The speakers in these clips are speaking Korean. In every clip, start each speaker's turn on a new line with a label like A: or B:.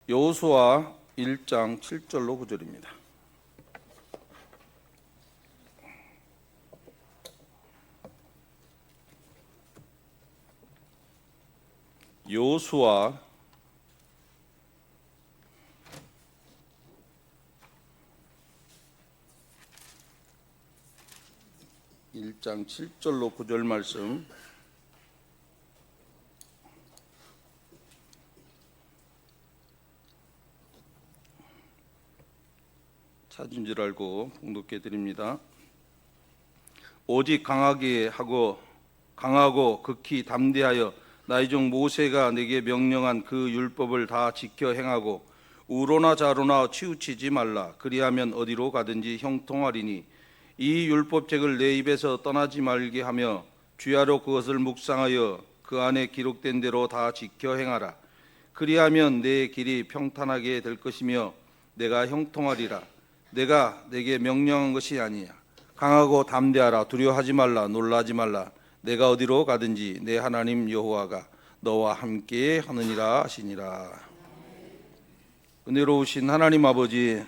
A: 여호수아 1장 7절로 9절입니다. 여호수아 1장 7절로 9절 말씀 찾은 줄 알고 봉독해 드립니다. 오직 강하고 극히 담대하여 나의 종 모세가 내게 명령한 그 율법을 다 지켜 행하고 우로나 좌로나 치우치지 말라. 그리하면 어디로 가든지 형통하리니 이 율법책을 내 입에서 떠나지 말게 하며 주야로 그것을 묵상하여 그 안에 기록된 대로 다 지켜 행하라. 그리하면 내 길이 평탄하게 될 것이며 내가 형통하리라. 내가 내게 명령한 것이 아니야. 강하고 담대하라. 두려워하지 말라. 놀라지 말라. 내가 어디로 가든지 내 하나님 여호와가 너와 함께 하느니라 하시니라. 은혜로우신 하나님 아버지,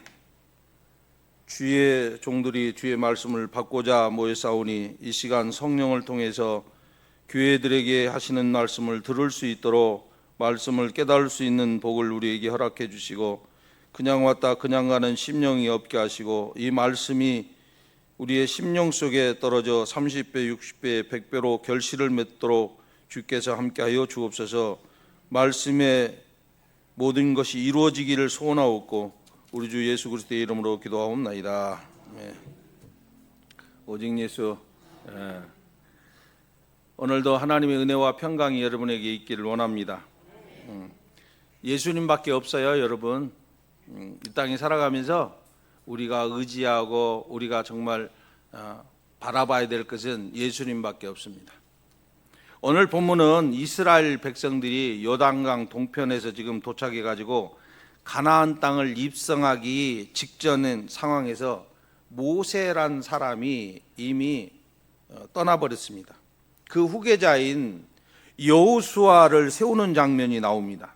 A: 주의 종들이 주의 말씀을 받고자 모여싸우니 이 시간 성령을 통해서 교회들에게 하시는 말씀을 들을 수 있도록 말씀을 깨달을 수 있는 복을 우리에게 허락해 주시고, 그냥 왔다 그냥 가는 심령이 없게 하시고, 이 말씀이 우리의 심령 속에 떨어져 30배, 60배, 100배로 결실을 맺도록 주께서 함께하여 주옵소서. 말씀의 모든 것이 이루어지기를 소원하옵고 우리 주 예수 그리스도의 이름으로 기도하옵나이다. 오직 예수. 오늘도 하나님의 은혜와 평강이 여러분에게 있기를 원합니다. 예수님밖에 없어요, 여러분. 이 땅에 살아가면서 우리가 의지하고 우리가 정말 바라봐야 될 것은 예수님밖에 없습니다. 오늘 본문은 이스라엘 백성들이 요단강 동편에서 지금 도착해 가지고 가나안 땅을 입성하기 직전인 상황에서 모세란 사람이 이미 떠나버렸습니다. 그 후계자인 여호수아를 세우는 장면이 나옵니다.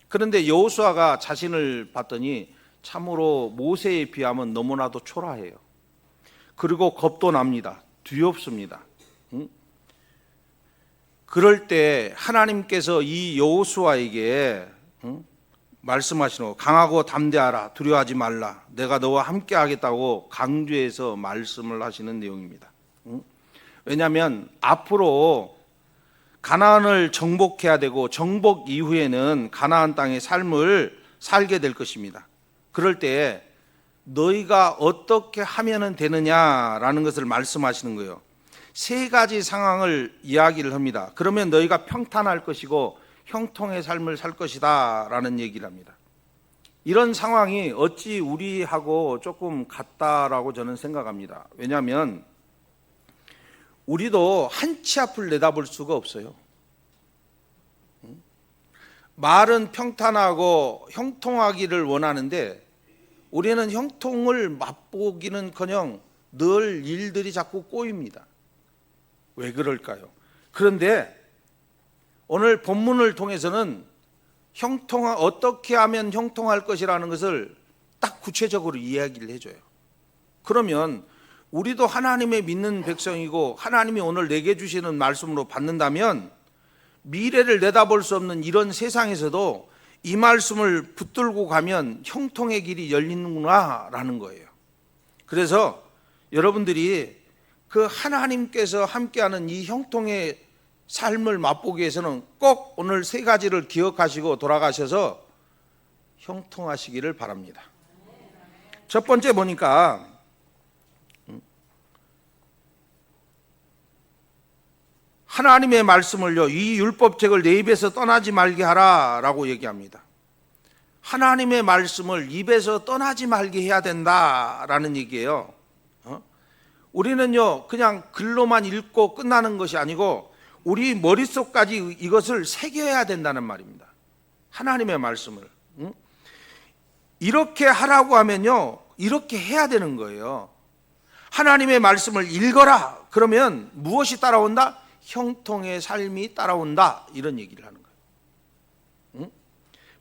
A: 그런데 여호수아가 자신을 봤더니 참으로 모세에 비하면 너무나도 초라해요. 그리고 겁도 납니다. 두렵습니다. 그럴 때 하나님께서 이 여호수아에게 말씀하시는 거, 강하고 담대하라. 두려워하지 말라. 내가 너와 함께 하겠다고 강조해서 말씀을 하시는 내용입니다. 왜냐하면 앞으로 가나안을 정복해야 되고 정복 이후에는 가나안 땅의 삶을 살게 될 것입니다. 그럴 때 너희가 어떻게 하면 되느냐라는 것을 말씀하시는 거예요. 세 가지 상황을 이야기를 합니다. 그러면 너희가 평탄할 것이고 형통의 삶을 살 것이다 라는 얘기를 합니다. 이런 상황이 어찌 우리하고 조금 같다라고 저는 생각합니다. 왜냐하면 우리도 한 치 앞을 내다볼 수가 없어요. 말은 평탄하고 형통하기를 원하는데 우리는 형통을 맛보기는커녕 늘 일들이 자꾸 꼬입니다. 왜 그럴까요? 그런데 오늘 본문을 통해서는 어떻게 하면 형통할 것이라는 것을 딱 구체적으로 이야기를 해줘요. 그러면 우리도 하나님의 믿는 백성이고 하나님이 오늘 내게 주시는 말씀으로 받는다면 미래를 내다볼 수 없는 이런 세상에서도 이 말씀을 붙들고 가면 형통의 길이 열리는구나 라는 거예요. 그래서 여러분들이 그 하나님께서 함께하는 이 형통의 삶을 맛보기 위해서는 꼭 오늘 세 가지를 기억하시고 돌아가셔서 형통하시기를 바랍니다. 첫 번째 보니까 하나님의 말씀을요, 이 율법책을 내 입에서 떠나지 말게 하라라고 얘기합니다. 하나님의 말씀을 입에서 떠나지 말게 해야 된다라는 얘기예요. 우리는요 그냥 글로만 읽고 끝나는 것이 아니고 우리 머릿속까지 이것을 새겨야 된다는 말입니다. 하나님의 말씀을 이렇게 하라고 하면요 이렇게 해야 되는 거예요. 하나님의 말씀을 읽어라. 그러면 무엇이 따라온다? 형통의 삶이 따라온다. 이런 얘기를 하는 거예요.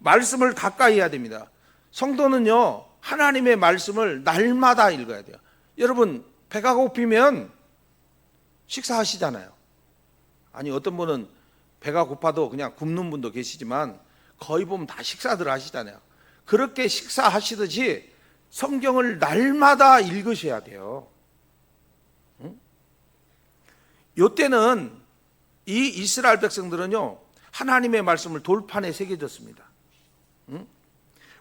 A: 말씀을 가까이 해야 됩니다. 성도는요, 하나님의 말씀을 날마다 읽어야 돼요. 여러분, 배가 고프면 식사하시잖아요. 아니, 어떤 분은 배가 고파도 그냥 굶는 분도 계시지만 거의 보면 다 식사들 하시잖아요. 그렇게 식사하시듯이 성경을 날마다 읽으셔야 돼요. 이때는 이 이스라엘 백성들은요, 하나님의 말씀을 돌판에 새겨졌습니다.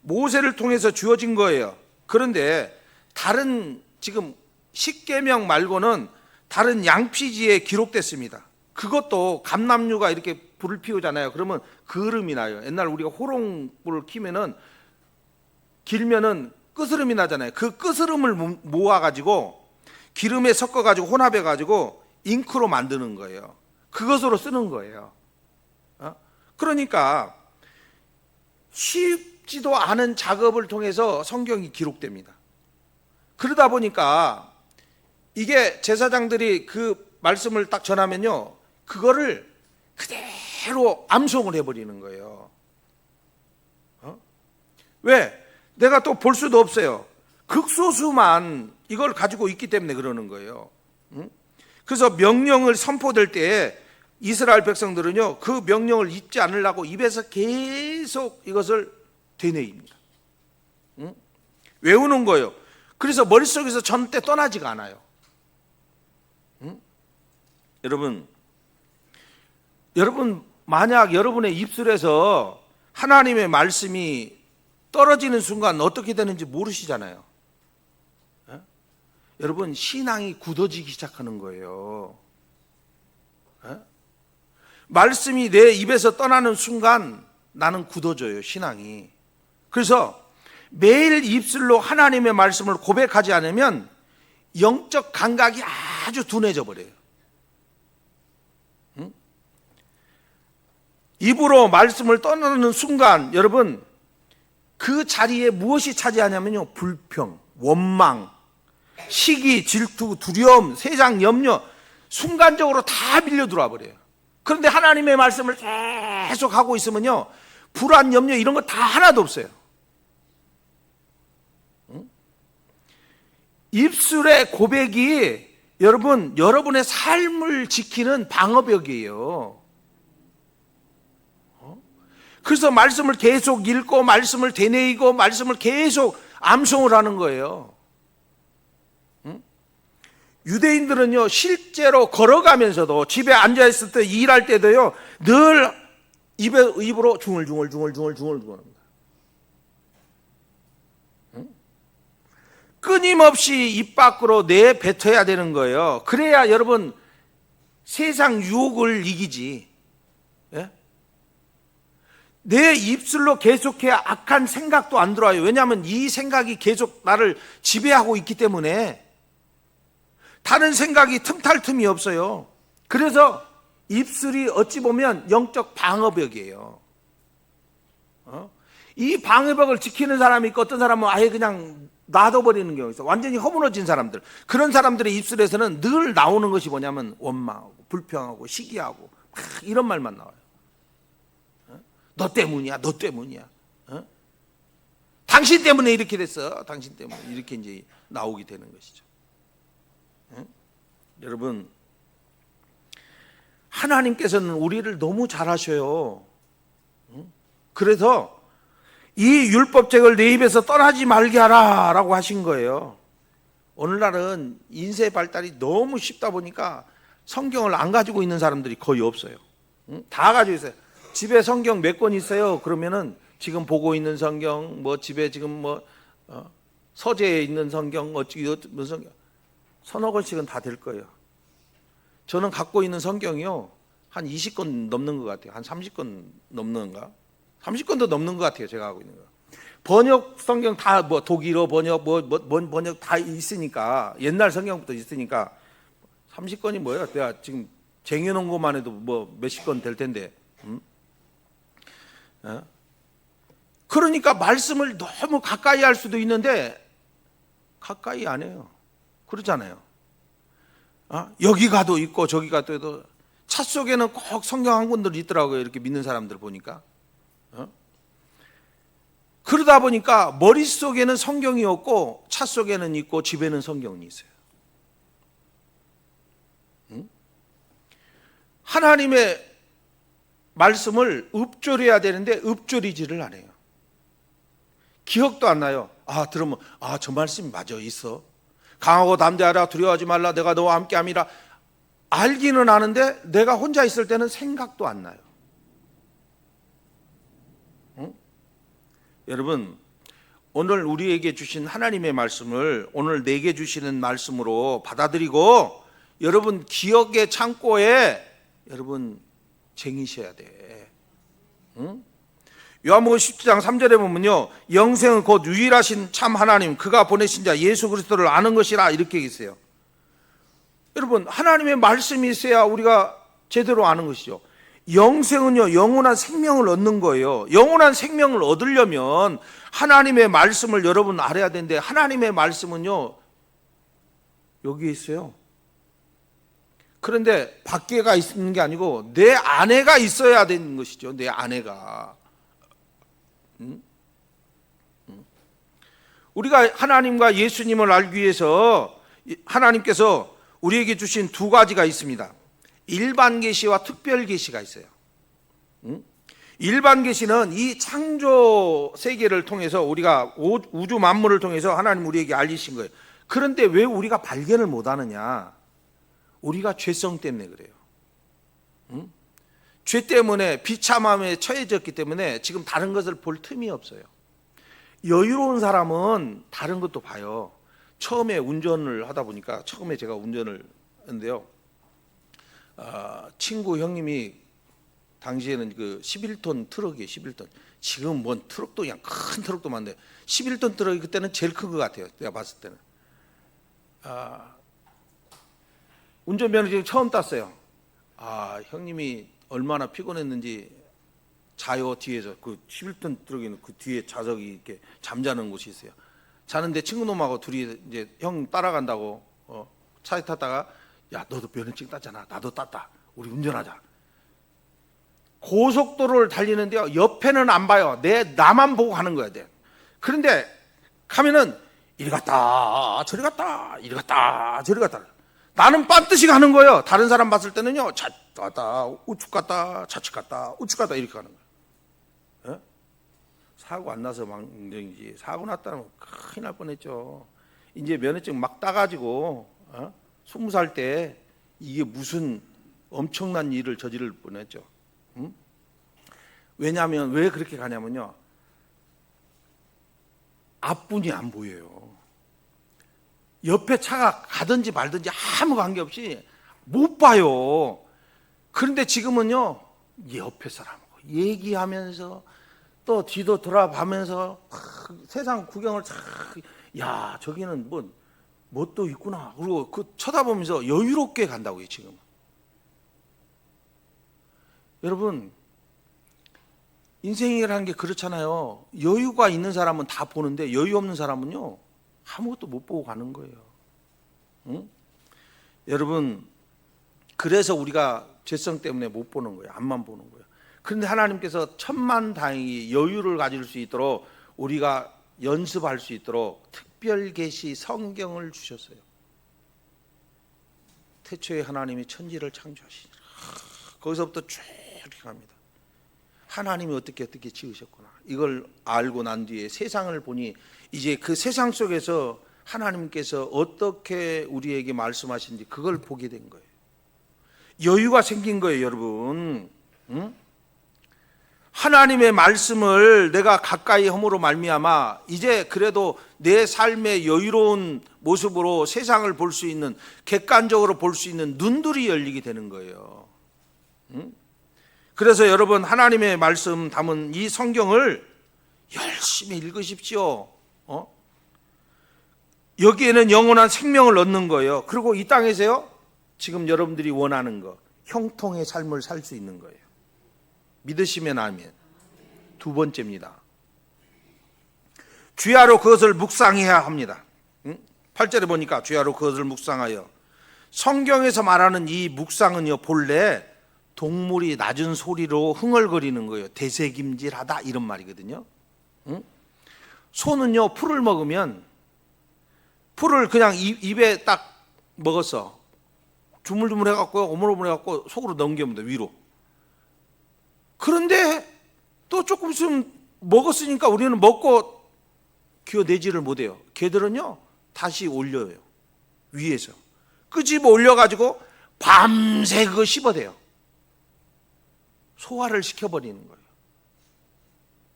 A: 모세를 통해서 주어진 거예요. 그런데 다른 지금 십계명 말고는 다른 양피지에 기록됐습니다. 그것도 감람류가 이렇게 불을 피우잖아요. 그러면 그름이 나요. 옛날 우리가 호롱불을 켜면은 길면은 끄스름이 나잖아요. 그 끄스름을 모아가지고 기름에 섞어가지고 혼합해가지고 잉크로 만드는 거예요. 그것으로 쓰는 거예요. 그러니까 쉽지도 않은 작업을 통해서 성경이 기록됩니다. 그러다 보니까 이게 제사장들이 그 말씀을 딱 전하면요, 그거를 그대로 암송을 해버리는 거예요. 왜? 내가 또 볼 수도 없어요. 극소수만 이걸 가지고 있기 때문에 그러는 거예요. 그래서 명령을 선포될 때에 이스라엘 백성들은요, 그 명령을 잊지 않으려고 입에서 계속 이것을 되뇌입니다. 외우는 거예요. 그래서 머릿속에서 절대 떠나지가 않아요. 여러분 만약 여러분의 입술에서 하나님의 말씀이 떨어지는 순간 어떻게 되는지 모르시잖아요. 여러분, 신앙이 굳어지기 시작하는 거예요. 말씀이 내 입에서 떠나는 순간 나는 굳어져요, 신앙이. 그래서 매일 입술로 하나님의 말씀을 고백하지 않으면 영적 감각이 아주 둔해져 버려요. 입으로 말씀을 떠나는 순간 여러분, 그 자리에 무엇이 차지하냐면요, 불평, 원망, 시기, 질투, 두려움, 세상 염려, 순간적으로 다 밀려 들어와 버려요. 그런데 하나님의 말씀을 계속 하고 있으면요, 불안, 염려 이런 거 다 하나도 없어요. 입술의 고백이 여러분, 여러분의 삶을 지키는 방어벽이에요. 그래서 말씀을 계속 읽고 말씀을 되뇌이고 말씀을 계속 암송을 하는 거예요. 유대인들은요, 실제로 걸어가면서도 집에 앉아있을 때 일할 때도요, 늘 입으로 중얼중얼합니다. 끊임없이 입 밖으로 내뱉어야 되는 거예요. 그래야 여러분 세상 유혹을 이기지. 예? 내 입술로 계속해 악한 생각도 안 들어와요. 왜냐하면 이 생각이 계속 나를 지배하고 있기 때문에 다른 생각이 틈탈 틈이 없어요. 그래서 입술이 어찌 보면 영적 방어벽이에요. 이 방어벽을 지키는 사람이 있고 어떤 사람은 아예 그냥 놔둬버리는 경우가 있어요. 완전히 허물어진 사람들. 그런 사람들의 입술에서는 늘 나오는 것이 뭐냐면 원망하고 불평하고 시기하고 이런 말만 나와요. 너 때문이야, 너 때문이야. 당신 때문에 이렇게 됐어. 당신 때문에 이렇게 이제 나오게 되는 것이죠. 여러분, 하나님께서는 우리를 너무 잘 아셔요. 그래서 이 율법책을 내 입에서 떠나지 말게 하라 라고 하신 거예요. 오늘날은 인쇄 발달이 너무 쉽다 보니까 성경을 안 가지고 있는 사람들이 거의 없어요. 다 가지고 있어요. 집에 성경 몇 권 있어요? 그러면은 지금 보고 있는 성경, 뭐 집에 지금 서재에 있는 성경, 무슨 성경, 서너 권씩은 다 될 거예요. 저는 갖고 있는 성경이요, 한 20권 넘는 것 같아요. 한 30권 넘는가? 30권도 넘는 것 같아요, 제가 하고 있는 거. 번역 성경 다 뭐 독일어 번역, 번역 다 있으니까, 옛날 성경부터 있으니까 30권이 뭐예요? 내가 지금 쟁여놓은 것만 해도 뭐 몇십 권 될 텐데. 그러니까 말씀을 너무 가까이 할 수도 있는데 가까이 안 해요. 그러잖아요. 여기 가도 있고 저기 가도 차 속에는 꼭 성경 한 권들 있더라고요. 이렇게 믿는 사람들 보니까. 그러다 보니까 머릿속에는 성경이 없고 차 속에는 있고 집에는 성경이 있어요. 하나님의 말씀을 읊조려야 되는데 읊조리지를 않아요. 기억도 안 나요. 들으면 저 말씀이 맞아 있어. 강하고 담대하라, 두려워하지 말라, 내가 너와 함께함이라. 알기는 아는데 내가 혼자 있을 때는 생각도 안 나요. 여러분, 오늘 우리에게 주신 하나님의 말씀을 오늘 내게 주시는 말씀으로 받아들이고 여러분 기억의 창고에 여러분 쟁이셔야 돼. 요한복음 17장 3절에 보면요, 영생은 곧 유일하신 참 하나님, 그가 보내신 자 예수 그리스도를 아는 것이라, 이렇게 있어요. 여러분, 하나님의 말씀이 있어야 우리가 제대로 아는 것이죠. 영생은요, 영원한 생명을 얻는 거예요. 영원한 생명을 얻으려면 하나님의 말씀을 여러분 알아야 되는데, 하나님의 말씀은요 여기에 있어요. 그런데 밖에가 있는 게 아니고 내 안에가 있어야 되는 것이죠. 내 안에가. 우리가 하나님과 예수님을 알기 위해서 하나님께서 우리에게 주신 두 가지가 있습니다. 일반 계시와 특별 계시가 있어요. 일반 계시는 이 창조 세계를 통해서 우리가 우주 만물을 통해서 하나님 우리에게 알리신 거예요. 그런데 왜 우리가 발견을 못하느냐? 우리가 죄성 때문에 그래요. 죄 때문에 비참함에 처해졌기 때문에 지금 다른 것을 볼 틈이 없어요. 여유로운 사람은 다른 것도 봐요. 처음에 운전을 하다 보니까, 처음에 제가 운전을 했는데요, 친구 형님이 당시에는 그 11톤 트럭이에요. 11톤. 지금 뭔 트럭도 그냥 큰 트럭도 많은데 11톤 트럭이 그때는 제일 큰 것 같아요. 내가 봤을 때는. 운전면허 지금 처음 땄어요. 형님이 얼마나 피곤했는지 자요, 뒤에서. 그 11톤 트럭에는 그 뒤에 좌석이 이렇게 잠자는 곳이 있어요. 자는데 친구놈하고 둘이 이제 형 따라간다고 차에 탔다가, 야, 너도 면허증 땄잖아. 나도 땄다. 우리 운전하자. 고속도로를 달리는데요, 옆에는 안 봐요. 나만 보고 가는 거야 돼. 그런데 가면은 이리 갔다 저리 갔다, 이리 갔다 저리 갔다. 나는 빤듯이 가는 거예요. 다른 사람 봤을 때는요, 좌측 갔다 우측 갔다 좌측 갔다 우측 갔다 이렇게 가는 거예요. 사고 안 나서 망정이지, 사고 났다면 큰일 날 뻔했죠. 이제 면허증 막 따가지고 20살 때 이게 무슨 엄청난 일을 저지를 뻔했죠. 왜냐하면, 왜 그렇게 가냐면요, 앞분이 안 보여요. 옆에 차가 가든지 말든지 아무 관계없이 못 봐요. 그런데 지금은요, 옆에 사람하고 얘기하면서 또 뒤도 돌아보면서 세상 구경을 야, 저기는 뭣도 있구나. 그리고 그 쳐다보면서 여유롭게 간다고요, 지금. 여러분, 인생이라는 게 그렇잖아요. 여유가 있는 사람은 다 보는데 여유 없는 사람은요, 아무것도 못 보고 가는 거예요. 여러분, 그래서 우리가 죄성 때문에 못 보는 거예요. 앞만 보는 거예요. 그런데 하나님께서 천만다행히 여유를 가질 수 있도록, 우리가 연습할 수 있도록 특별 계시 성경을 주셨어요. 태초에 하나님이 천지를 창조하시니라. 거기서부터 쭉 이렇게 갑니다. 하나님이 어떻게 지으셨구나. 이걸 알고 난 뒤에 세상을 보니, 이제 그 세상 속에서 하나님께서 어떻게 우리에게 말씀하신지 그걸 보게 된 거예요. 여유가 생긴 거예요, 여러분. 하나님의 말씀을 내가 가까이 함으로 말미암아 이제 그래도 내 삶의 여유로운 모습으로 세상을 볼 수 있는, 객관적으로 볼 수 있는 눈들이 열리게 되는 거예요. 그래서 여러분, 하나님의 말씀 담은 이 성경을 열심히 읽으십시오. 여기에는 영원한 생명을 얻는 거예요. 그리고 이 땅에서요, 지금 여러분들이 원하는 거, 형통의 삶을 살 수 있는 거예요. 믿으시면 아멘. 두 번째입니다. 주야로 그것을 묵상해야 합니다. 8절에 보니까 주야로 그것을 묵상하여. 성경에서 말하는 이 묵상은요, 본래 동물이 낮은 소리로 흥얼거리는 거예요. 대새김질하다, 이런 말이거든요. 소는요, 풀을 먹으면 풀을 그냥 입에 딱 먹었어. 주물주물 해갖고 오물오물 해갖고 속으로 넘기면 돼, 위로. 그런데 또 조금 있으면 먹었으니까 우리는 먹고 기어내지를 못해요. 개들은요 다시 올려요, 위에서 끄집어 올려가지고 밤새 그거 씹어대요. 소화를 시켜버리는 거예요.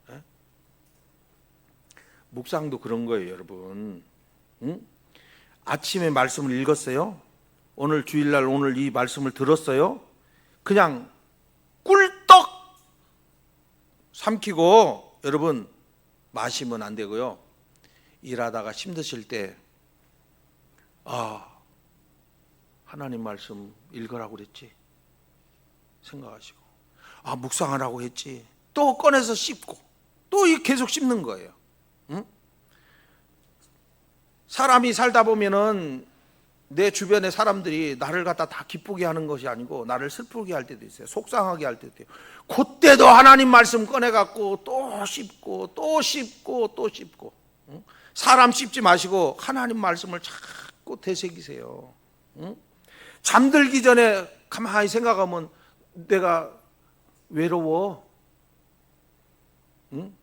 A: 네? 묵상도 그런 거예요, 여러분. 응? 아침에 말씀을 읽었어요. 오늘 주일날 오늘 이 말씀을 들었어요. 그냥 꿀떡 삼키고 여러분 마시면 안 되고요. 일하다가 힘드실 때 하나님 말씀 읽으라고 그랬지 생각하시고, 묵상하라고 했지, 또 꺼내서 씹고 또 계속 씹는 거예요. 응? 사람이 살다 보면은 내 주변의 사람들이 나를 갖다 다 기쁘게 하는 것이 아니고 나를 슬프게 할 때도 있어요. 속상하게 할 때도 있어요. 그때도 하나님 말씀 꺼내갖고 또 씹고 또 씹고 또 씹고. 응? 사람 씹지 마시고 하나님 말씀을 자꾸 되새기세요. 응? 잠들기 전에 가만히 생각하면 내가 외로워. 응?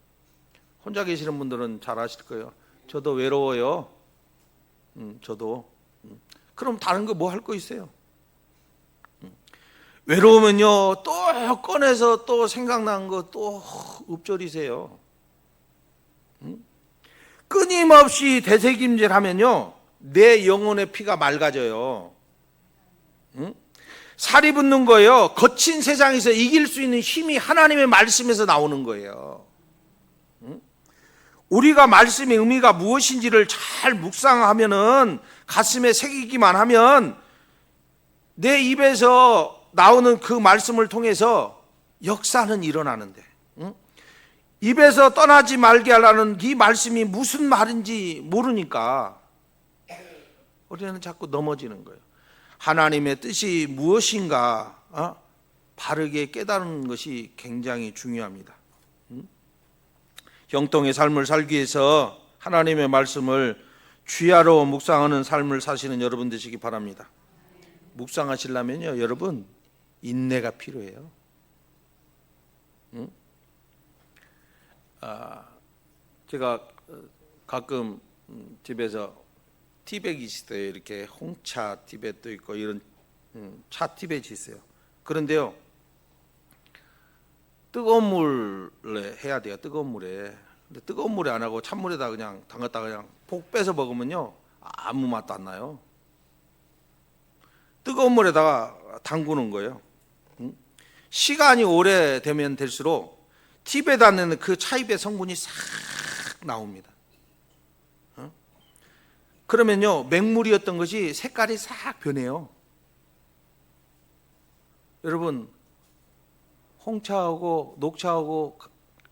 A: 혼자 계시는 분들은 잘 아실 거예요. 저도 외로워요. 저도. 그럼 다른 거 뭐 할 거 있어요? 외로우면요 또 꺼내서 또 생각난 거 또 읊조리세요. 끊임없이 되새김질하면요 내 영혼의 피가 맑아져요. 살이 붙는 거예요. 거친 세상에서 이길 수 있는 힘이 하나님의 말씀에서 나오는 거예요. 우리가 말씀의 의미가 무엇인지를 잘 묵상하면은, 가슴에 새기기만 하면 내 입에서 나오는 그 말씀을 통해서 역사는 일어나는데, 입에서 떠나지 말게 하라는 이 말씀이 무슨 말인지 모르니까 우리는 자꾸 넘어지는 거예요. 하나님의 뜻이 무엇인가 바르게 깨달은 것이 굉장히 중요합니다. 형통의 삶을 살기 위해서 하나님의 말씀을 주야로 묵상하는 삶을 사시는 여러분 되시기 바랍니다. 묵상하시려면요 여러분 인내가 필요해요. 제가 가끔 집에서 티백이 있어요. 이렇게 홍차 티백도 있고 이런 차 티백이 있어요. 그런데요 뜨거운 물에 해야 돼요. 뜨거운 물에. 근데 뜨거운 물에 안 하고 찬물에다 그냥 담갔다가 그냥 폭 빼서 먹으면요 아무 맛도 안 나요. 뜨거운 물에다가 담그는 거예요. 시간이 오래되면 될수록 팁에 닿는 그 차입의 성분이 싹 나옵니다. 그러면요 맹물이었던 것이 색깔이 싹 변해요. 여러분 홍차하고 녹차하고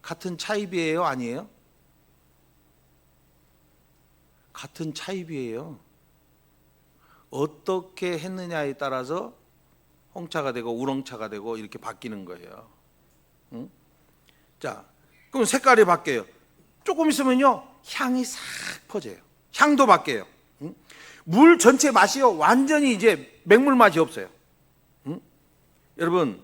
A: 같은 차입이에요? 아니에요? 같은 차입이에요. 어떻게 했느냐에 따라서 홍차가 되고 우롱차가 되고 이렇게 바뀌는 거예요. 응? 자, 그럼 색깔이 바뀌어요. 조금 있으면요 향이 싹 퍼져요. 향도 바뀌어요. 응? 물 전체 맛이요 완전히 이제 맹물 맛이 없어요. 응? 여러분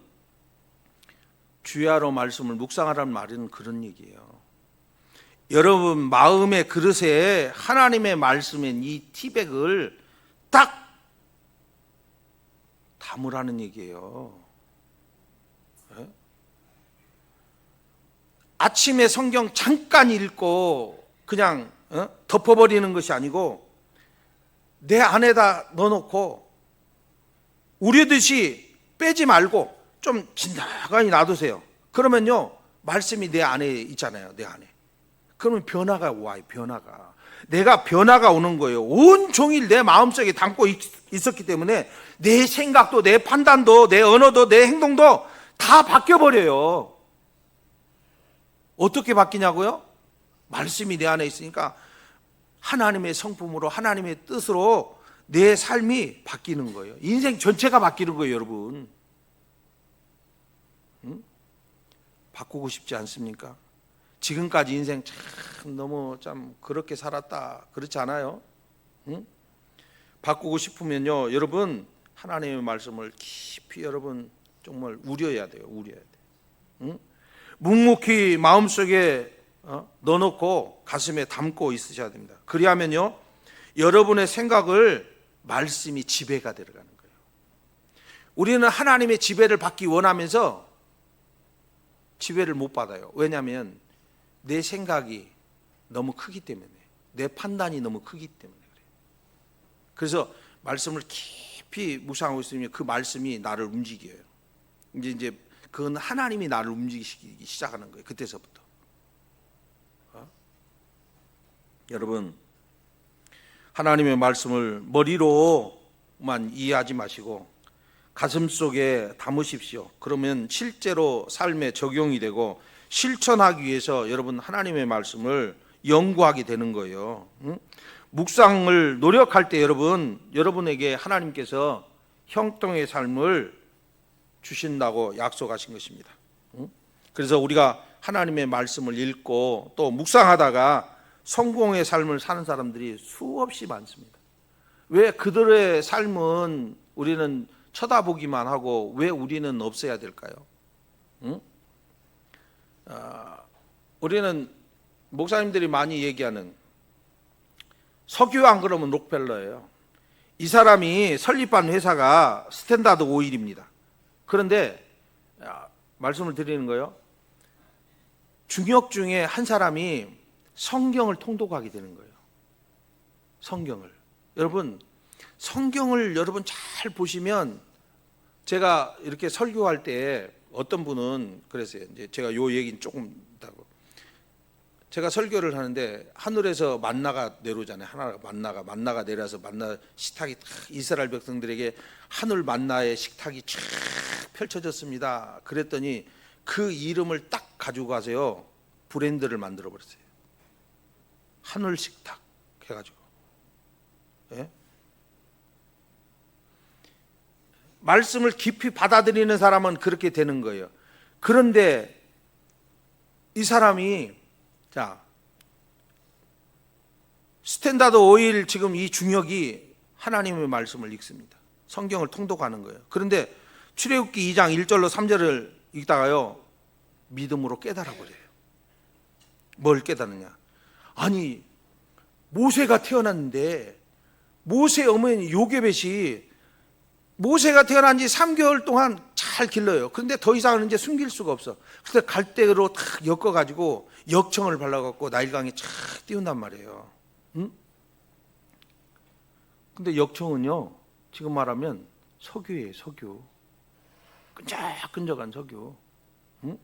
A: 주야로 말씀을 묵상하라는 말은 그런 얘기예요. 여러분 마음의 그릇에 하나님의 말씀인 이 티백을 딱 담으라는 얘기예요. 네? 아침에 성경 잠깐 읽고 그냥 덮어버리는 것이 아니고 내 안에다 넣어놓고 우려듯이 빼지 말고 좀 진하게 놔두세요. 그러면요 말씀이 내 안에 있잖아요. 내 안에. 그러면 변화가 와요. 변화가. 내가 변화가 오는 거예요. 온종일 내 마음속에 담고 있었기 때문에 내 생각도 내 판단도 내 언어도 내 행동도 다 바뀌어버려요. 어떻게 바뀌냐고요? 말씀이 내 안에 있으니까 하나님의 성품으로 하나님의 뜻으로 내 삶이 바뀌는 거예요. 인생 전체가 바뀌는 거예요. 여러분 바꾸고 싶지 않습니까? 지금까지 인생 참 너무 참 그렇게 살았다, 그렇지 않아요? 응? 바꾸고 싶으면요, 여러분 하나님의 말씀을 깊이 여러분 정말 우려해야 돼요. 우려해야 돼. 응? 묵묵히 마음속에 넣어놓고 가슴에 담고 있으셔야 됩니다. 그리하면요, 여러분의 생각을 말씀이 지배가 되어가는 거예요. 우리는 하나님의 지배를 받기 원하면서 지배를 못 받아요. 왜냐하면 내 생각이 너무 크기 때문에, 내 판단이 너무 크기 때문에 그래요. 그래서 말씀을 깊이 묵상하고 있으면 그 말씀이 나를 움직여요. 이제 그건 하나님이 나를 움직이기 시작하는 거예요. 그때서부터. 여러분, 하나님의 말씀을 머리로만 이해하지 마시고 가슴 속에 담으십시오. 그러면 실제로 삶에 적용이 되고 실천하기 위해서 여러분 하나님의 말씀을 연구하게 되는 거예요. 묵상을 노력할 때 여러분에게 하나님께서 형통의 삶을 주신다고 약속하신 것입니다. 그래서 우리가 하나님의 말씀을 읽고 또 묵상하다가 성공의 삶을 사는 사람들이 수없이 많습니다. 왜 그들의 삶은 우리는 쳐다보기만 하고 왜 우리는 없어야 될까요? 우리는 목사님들이 많이 얘기하는 석유 안 그러면 록펠러예요. 이 사람이 설립한 회사가 스탠다드 오일입니다. 그런데 말씀을 드리는 거예요. 중역 중에 한 사람이 성경을 통독하게 되는 거예요. 성경을. 여러분, 성경을 여러분 잘 보시면, 제가 이렇게 설교할 때 어떤 분은 그랬어요. 이제 제가 요 얘기는 조금 있다고. 제가 설교를 하는데 하늘에서 만나가 내려오잖아요. 만나가 내려서 만나 식탁이 이스라엘 백성들에게 하늘 만나의 식탁이 쫙 펼쳐졌습니다. 그랬더니 그 이름을 딱 가지고 가세요. 브랜드를 만들어 버렸어요. 하늘 식탁 해가지고. 예? 말씀을 깊이 받아들이는 사람은 그렇게 되는 거예요. 그런데 이 사람이 스탠다드 오일 지금 이 중역이 하나님의 말씀을 읽습니다. 성경을 통독하는 거예요. 그런데 출애굽기 2장 1절로 3절을 읽다가요, 믿음으로 깨달아 버려요. 뭘 깨달느냐? 아니, 모세가 태어났는데 모세 어머니 요게벳이 모세가 태어난 지 3개월 동안 잘 길러요. 그런데 더 이상은 이제 숨길 수가 없어. 그래서 갈대로 탁 엮어가지고 역청을 발라갖고 나일강에 쫙 띄운단 말이에요. 응? 근데 역청은요, 지금 말하면 석유예요, 석유. 끈적끈적한 석유. 응?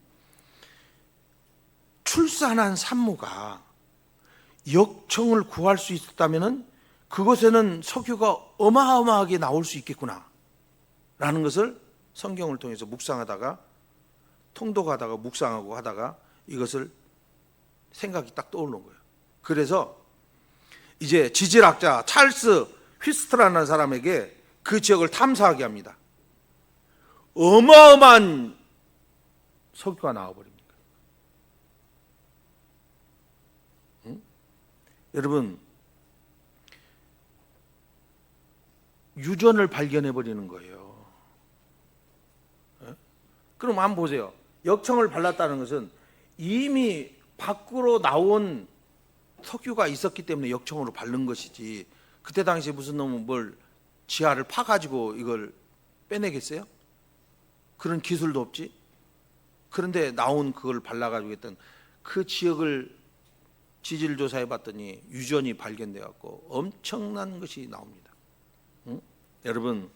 A: 출산한 산모가 역청을 구할 수 있었다면은 그것에는 석유가 어마어마하게 나올 수 있겠구나 라는 것을 성경을 통해서 묵상하다가, 통독하다가 묵상하고 하다가 이것을 생각이 딱 떠오르는 거예요. 그래서 이제 지질학자 찰스 휘스트라는 사람에게 그 지역을 탐사하게 합니다. 어마어마한 석유가 나와버립니다. 응? 여러분, 유전을 발견해버리는 거예요. 그럼 한번 보세요. 역청을 발랐다는 것은 이미 밖으로 나온 석유가 있었기 때문에 역청으로 바른 것이지, 그때 당시에 무슨 놈은 뭘 지하를 파가지고 이걸 빼내겠어요? 그런 기술도 없지. 그런데 나온 그걸 발라가지고 했던 그 지역을 지질 조사해 봤더니 유전이 발견돼 갖고 엄청난 것이 나옵니다. 응? 여러분,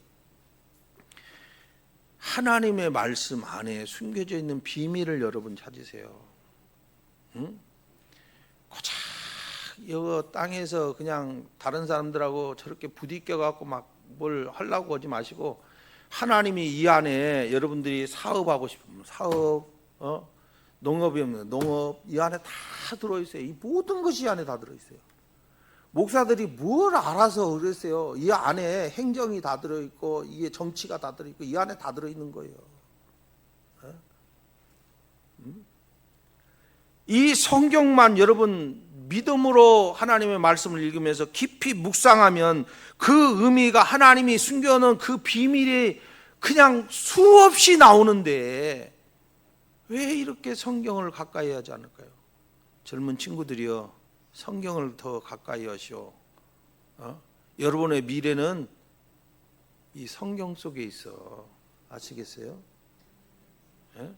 A: 하나님의 말씀 안에 숨겨져 있는 비밀을 여러분 찾으세요. 응? 고작 이 땅에서 그냥 다른 사람들하고 저렇게 부딪혀 갖고 막 뭘 하려고 하지 마시고, 하나님이 이 안에 여러분들이 사업하고 싶으면 사업, 농업이면 농업, 이 안에 다 들어있어요. 이 모든 것이 이 안에 다 들어있어요. 목사들이 뭘 알아서 그랬어요. 이 안에 행정이 다 들어있고, 이게 정치가 다 들어있고, 이 안에 다 들어있는 거예요. 이 성경만 여러분 믿음으로 하나님의 말씀을 읽으면서 깊이 묵상하면 그 의미가 하나님이 숨겨놓은 그 비밀이 그냥 수없이 나오는데 왜 이렇게 성경을 가까이 하지 않을까요? 젊은 친구들이여, 성경을 더 가까이 하시오. 여러분의 미래는 이 성경 속에 있어. 아시겠어요? 예?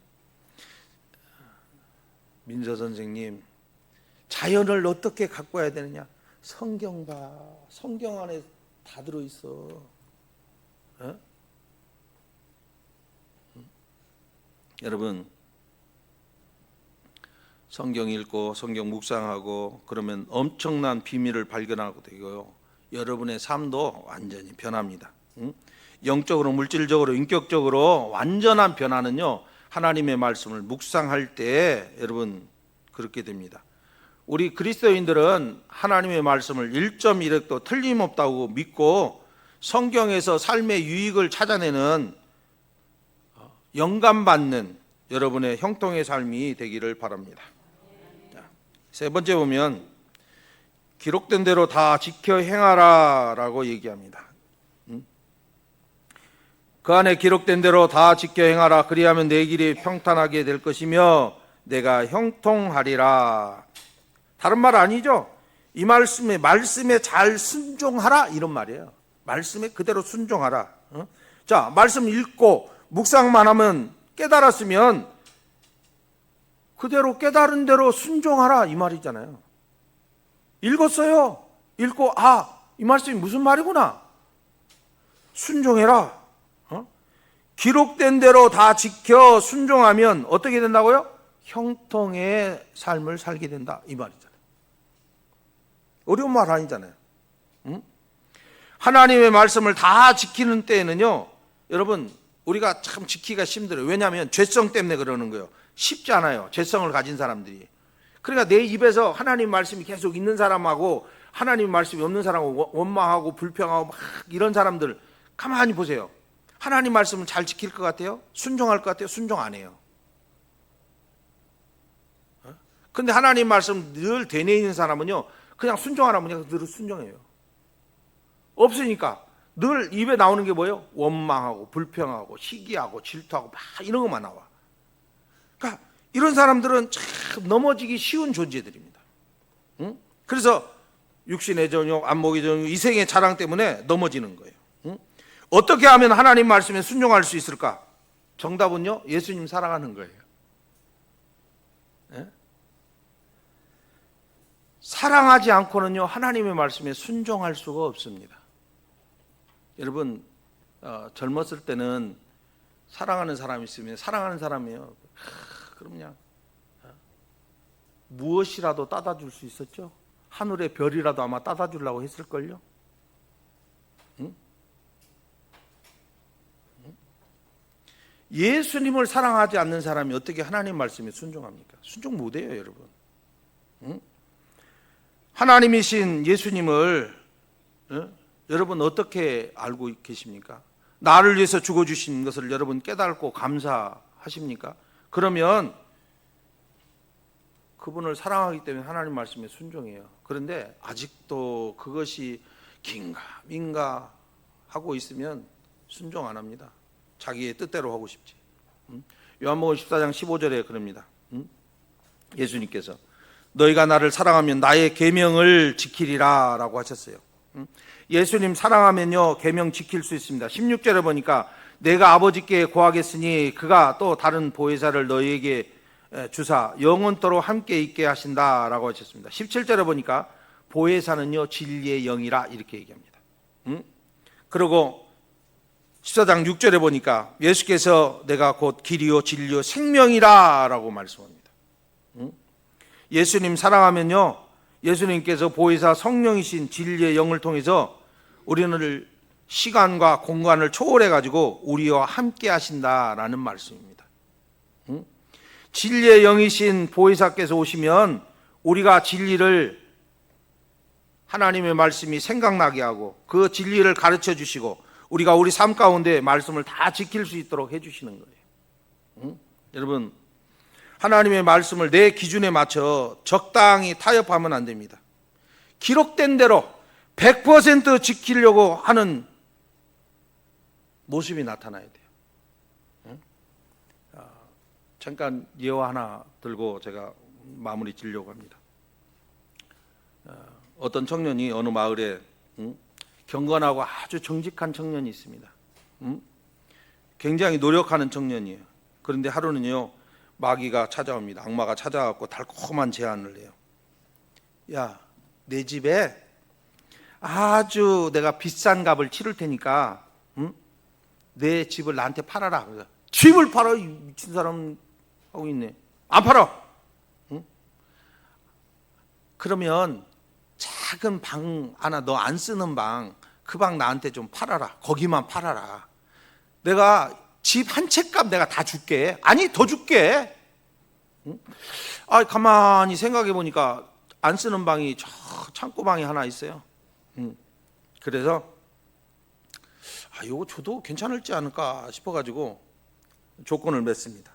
A: 민서 선생님, 자연을 어떻게 갖고 와야 되느냐? 성경 봐. 성경 안에 다 들어있어. 예? 여러분, 성경 읽고 성경 묵상하고 그러면 엄청난 비밀을 발견하고 되고요. 여러분의 삶도 완전히 변합니다. 영적으로, 물질적으로, 인격적으로 완전한 변화는요, 하나님의 말씀을 묵상할 때 여러분 그렇게 됩니다. 우리 그리스도인들은 하나님의 말씀을 1.1획도 틀림없다고 믿고 성경에서 삶의 유익을 찾아내는 영감받는 여러분의 형통의 삶이 되기를 바랍니다. 세 번째 보면 기록된 대로 다 지켜 행하라 라고 얘기합니다. 그 안에 기록된 대로 다 지켜 행하라. 그리하면 내 길이 평탄하게 될 것이며 내가 형통하리라. 다른 말 아니죠? 이 말씀에 잘 순종하라 이런 말이에요. 말씀에 그대로 순종하라. 자, 말씀 읽고 묵상만 하면 깨달았으면 그대로 깨달은 대로 순종하라 이 말이잖아요. 읽었어요. 읽고 이 말씀이 무슨 말이구나. 순종해라. 기록된 대로 다 지켜 순종하면 어떻게 된다고요? 형통의 삶을 살게 된다 이 말이잖아요. 어려운 말 아니잖아요. 하나님의 말씀을 다 지키는 때에는요, 여러분 우리가 참 지키기가 힘들어요. 왜냐하면 죄성 때문에 그러는 거예요. 쉽지 않아요. 죄성을 가진 사람들이. 그러니까 내 입에서 하나님 말씀이 계속 있는 사람하고 하나님 말씀이 없는 사람하고 원망하고 불평하고 막 이런 사람들 가만히 보세요. 하나님 말씀을 잘 지킬 것 같아요? 순종할 것 같아요? 순종 안 해요. 근데 하나님 말씀 늘 되뇌 있는 사람은요, 그냥 순종하라면 그냥 늘 순종해요. 없으니까 늘 입에 나오는 게 뭐예요? 원망하고 불평하고 시기하고 질투하고 막 이런 것만 나와. 그러니까 이런 사람들은 참 넘어지기 쉬운 존재들입니다. 그래서 육신의 전욕, 안목의 전욕, 이생의 자랑 때문에 넘어지는 거예요. 어떻게 하면 하나님 말씀에 순종할 수 있을까? 정답은요, 예수님 사랑하는 거예요. 네? 사랑하지 않고는요, 하나님의 말씀에 순종할 수가 없습니다. 여러분, 젊었을 때는 사랑하는 사람이 있으면 사랑하는 사람이에요. 그럼 그냥 무엇이라도 따다 줄 수 있었죠? 하늘의 별이라도 아마 따다 주려고 했을걸요? 예수님을 사랑하지 않는 사람이 어떻게 하나님 말씀에 순종합니까? 순종 못해요, 여러분. 하나님이신 예수님을 여러분 어떻게 알고 계십니까? 나를 위해서 죽어주신 것을 여러분 깨닫고 감사하십니까? 그러면 그분을 사랑하기 때문에 하나님 말씀에 순종해요. 그런데 아직도 그것이 긴가 민가 하고 있으면 순종 안 합니다. 자기의 뜻대로 하고 싶지. 요한복음 14장 15절에 그럽니다. 예수님께서 너희가 나를 사랑하면 나의 계명을 지키리라 라고 하셨어요. 예수님 사랑하면요 계명 지킬 수 있습니다. 16절에 보니까 내가 아버지께 구하겠으니 그가 또 다른 보혜사를 너희에게 주사 영원토록 함께 있게 하신다 라고 하셨습니다. 17절에 보니까 보혜사는요 진리의 영이라 이렇게 얘기합니다. 그리고 14장 6절에 보니까 예수께서 내가 곧 길이요 진리요 생명이라 라고 말씀합니다. 예수님 사랑하면요 예수님께서 보혜사 성령이신 진리의 영을 통해서 우리는 시간과 공간을 초월해 가지고 우리와 함께 하신다라는 말씀입니다. 진리의 영이신 보혜사께서 오시면 우리가 진리를 하나님의 말씀이 생각나게 하고 그 진리를 가르쳐 주시고 우리가 우리 삶 가운데 말씀을 다 지킬 수 있도록 해주시는 거예요. 여러분 하나님의 말씀을 내 기준에 맞춰 적당히 타협하면 안 됩니다. 기록된 대로 100% 지키려고 하는 모습이 나타나야 돼요. 잠깐 예화 하나 들고 제가 마무리 지려고 합니다. 어떤 청년이 어느 마을에 경건하고 아주 정직한 청년이 있습니다. 굉장히 노력하는 청년이에요. 그런데 하루는요, 마귀가 찾아옵니다. 악마가 찾아와서 달콤한 제안을 해요. 야, 내 집에 아주 내가 비싼 값을 치를 테니까 내 집을 나한테 팔아라. 집을 팔아? 이 미친 사람 하고 있네. 안 팔아. 그러면 작은 방 하나, 너 안 쓰는 방, 그 방 나한테 좀 팔아라. 거기만 팔아라. 내가 집 한 채 값 내가 다 줄게. 아니, 더 줄게. 가만히 생각해 보니까 안 쓰는 방이 저 창고 방이 하나 있어요. 그래서 이거 줘도 괜찮을지 않을까 싶어가지고 조건을 맺습니다.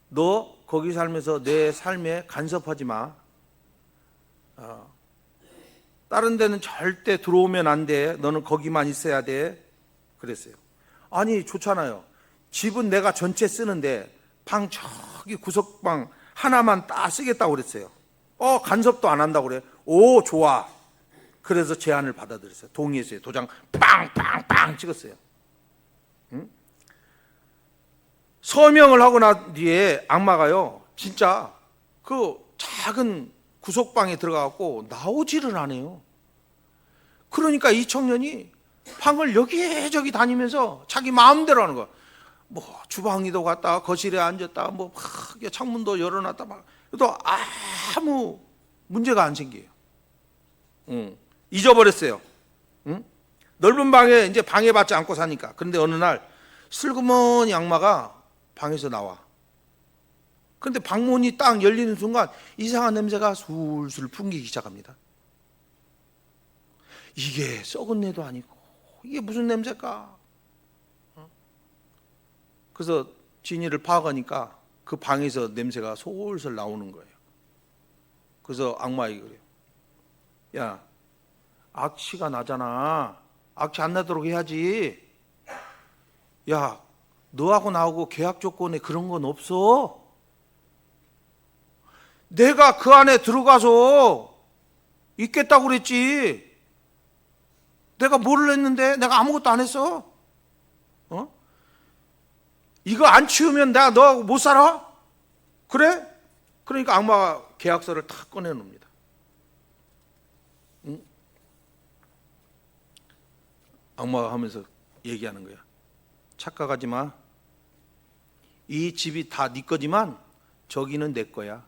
A: 너 거기 살면서 내 삶에 간섭하지 마. 다른 데는 절대 들어오면 안 돼. 너는 거기만 있어야 돼. 그랬어요. 아니, 좋잖아요. 집은 내가 전체 쓰는데 방 저기 구석방 하나만 딱 쓰겠다고 그랬어요. 간섭도 안 한다고 그래. 오, 좋아. 그래서 제안을 받아들였어요. 동의했어요. 도장 빵빵빵 찍었어요. 서명을 하고 난 뒤에 악마가요, 진짜 그 작은 구석방에 들어가고 나오지를 않아요. 그러니까 이 청년이 방을 여기저기 다니면서 자기 마음대로 하는 거야. 뭐 주방에도 갔다, 거실에 앉았다, 뭐 막 창문도 열어놨다, 막 그래도 아무 문제가 안 생겨요. 잊어버렸어요. 넓은 방에 이제 방해받지 않고 사니까. 그런데 어느 날 슬그머니 악마가 방에서 나와. 그런데 방문이 딱 열리는 순간 이상한 냄새가 술술 풍기기 시작합니다. 이게 썩은 내도 아니고 이게 무슨 냄새일까? 그래서 진위를 파악하니까 그 방에서 냄새가 솔솔 나오는 거예요. 그래서 악마에게 그래요. 야, 악취가 나잖아. 악취 안 나도록 해야지. 야, 너하고 나하고 계약 조건에 그런 건 없어. 내가 그 안에 들어가서 있겠다고 그랬지. 내가 뭐를 했는데? 내가 아무것도 안 했어. 이거 안 치우면 내가 너하고 못 살아? 그래? 그러니까 악마가 계약서를 탁 꺼내놓습니다. 악마가 하면서 얘기하는 거야. 착각하지 마. 이 집이 다 네 거지만 저기는 내 거야.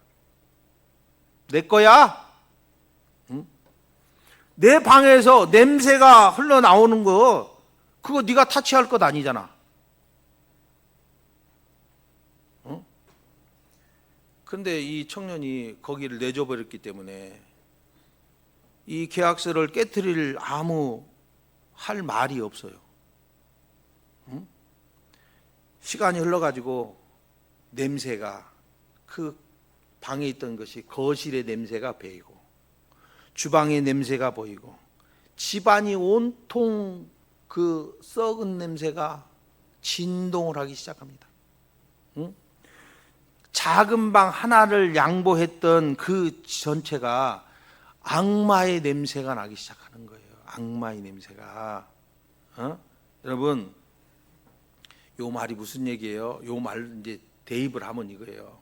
A: 내 거야. 내 방에서 냄새가 흘러나오는 거 그거 네가 타치할 것 아니잖아. 근데 이 청년이 거기를 내줘버렸기 때문에 이 계약서를 깨트릴 아무 할 말이 없어요. 시간이 흘러가지고 냄새가 그 방에 있던 것이 거실의 냄새가 배이고 주방의 냄새가 보이고 집안이 온통 그 썩은 냄새가 진동을 하기 시작합니다. 작은 방 하나를 양보했던 그 전체가 악마의 냄새가 나기 시작하는 거예요. 악마의 냄새가. 여러분, 요 말이 무슨 얘기예요? 요 말 이제 대입을 하면 이거예요.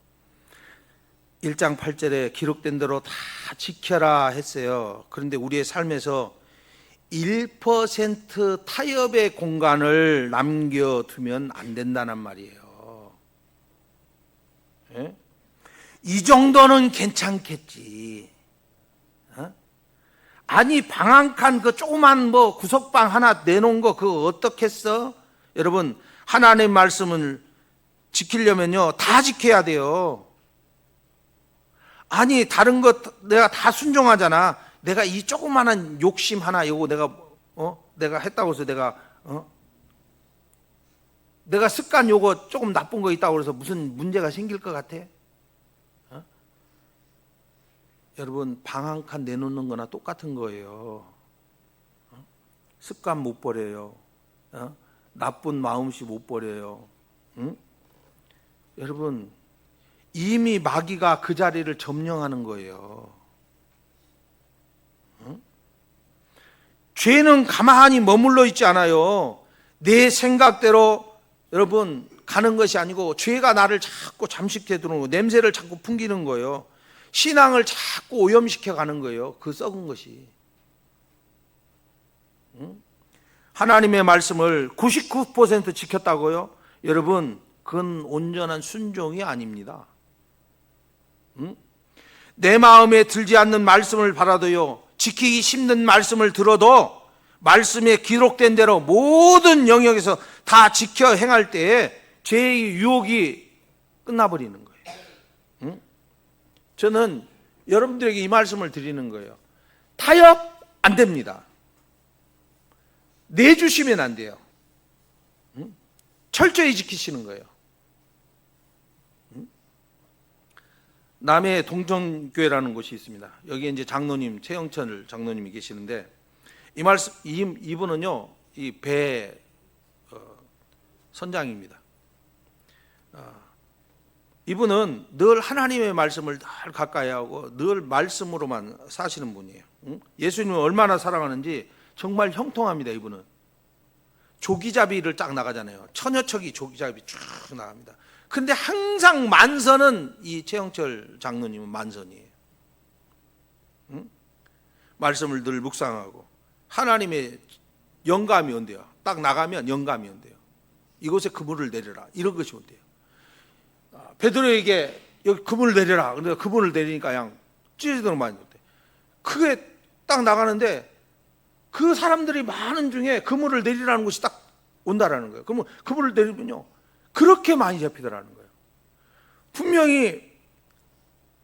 A: 1장 8절에 기록된 대로 다 지켜라 했어요. 그런데 우리의 삶에서 1% 타협의 공간을 남겨두면 안 된다는 말이에요. 예? 이 정도는 괜찮겠지. 아니, 방 한 칸 그 조그만 뭐 구석방 하나 내놓은 거 그거 어떻겠어? 여러분, 하나님의 말씀을 지키려면요 다 지켜야 돼요. 아니, 다른 것 내가 다 순종하잖아. 내가 이 조그마한 욕심 하나 이거 내가 했다고 해서 내가 내가 습관 요거 조금 나쁜 거 있다고 해서 무슨 문제가 생길 것 같아? 여러분, 방 한 칸 내놓는 거나 똑같은 거예요. 습관 못 버려요. 나쁜 마음씨 못 버려요. 여러분, 이미 마귀가 그 자리를 점령하는 거예요. 죄는 가만히 머물러 있지 않아요. 내 생각대로 여러분 가는 것이 아니고 죄가 나를 자꾸 잠식해 들어오는 거예요. 냄새를 자꾸 풍기는 거예요. 신앙을 자꾸 오염시켜 가는 거예요. 그 썩은 것이. 하나님의 말씀을 99% 지켰다고요? 여러분, 그건 온전한 순종이 아닙니다. 내 마음에 들지 않는 말씀을 받아도요, 지키기 힘든 말씀을 들어도 말씀에 기록된 대로 모든 영역에서 다 지켜 행할 때에 죄의 유혹이 끝나버리는 거예요. 저는 여러분들에게 이 말씀을 드리는 거예요. 타협 안 됩니다. 내주시면 안 돼요. 철저히 지키시는 거예요. 남해 동정교회라는 곳이 있습니다. 여기 이제 장로님, 최영철 장로님이 계시는데, 이 말씀, 이분은요, 이 배 선장입니다. 이분은 늘 하나님의 말씀을 늘 가까이 하고 늘 말씀으로만 사시는 분이에요. 예수님을 얼마나 사랑하는지 정말 형통합니다. 이분은 조기잡이를 딱 나가잖아요. 처녀척이 조기잡이 쭉 나갑니다. 근데 항상 만선은 이 최영철 장로님은 만선이에요. 말씀을 늘 묵상하고 하나님의 영감이 온대요. 딱 나가면 영감이 온대요. 이곳에 그물을 내려라, 이런 것이 온대요. 베드로에게 여기 그물을 내려라, 그러니까 그물을 내리니까 그냥 찢어지도록 많이 온대. 그게 딱 나가는데 그 사람들이 많은 중에 그물을 내리라는 곳이 딱 온다라는 거예요. 그러면 그물을 내리면요, 그렇게 많이 잡히더라는 거예요. 분명히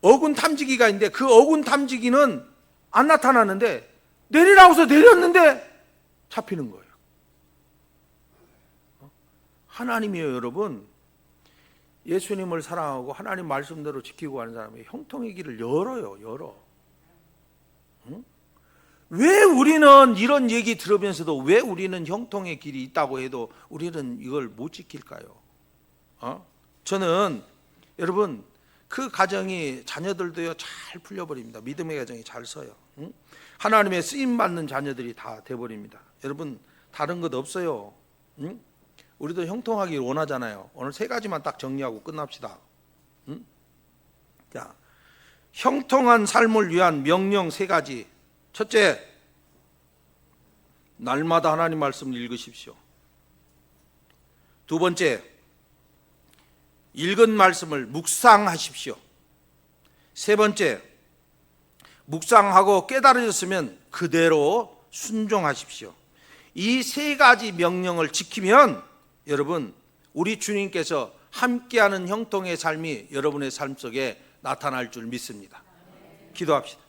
A: 어군 탐지기가 있는데 그 어군 탐지기는 안 나타나는데 내리라고서 내렸는데 잡히는 거예요. 하나님이요, 여러분, 예수님을 사랑하고 하나님 말씀대로 지키고 하는 사람이 형통의 길을 열어요. 왜 우리는 이런 얘기 들으면서도 왜 우리는 형통의 길이 있다고 해도 우리는 이걸 못 지킬까요? 저는 여러분, 그 가정이 자녀들도요 잘 풀려버립니다. 믿음의 가정이 잘 서요. 하나님의 쓰임받는 자녀들이 다 돼버립니다. 여러분, 다른 것 없어요. 우리도 형통하길 원하잖아요. 오늘 세 가지만 딱 정리하고 끝납시다. 자, 형통한 삶을 위한 명령 세 가지. 첫째, 날마다 하나님 말씀을 읽으십시오. 두 번째, 읽은 말씀을 묵상하십시오. 세 번째, 묵상하고 깨달으셨으면 그대로 순종하십시오. 이 세 가지 명령을 지키면 여러분, 우리 주님께서 함께하는 형통의 삶이 여러분의 삶 속에 나타날 줄 믿습니다. 기도합시다.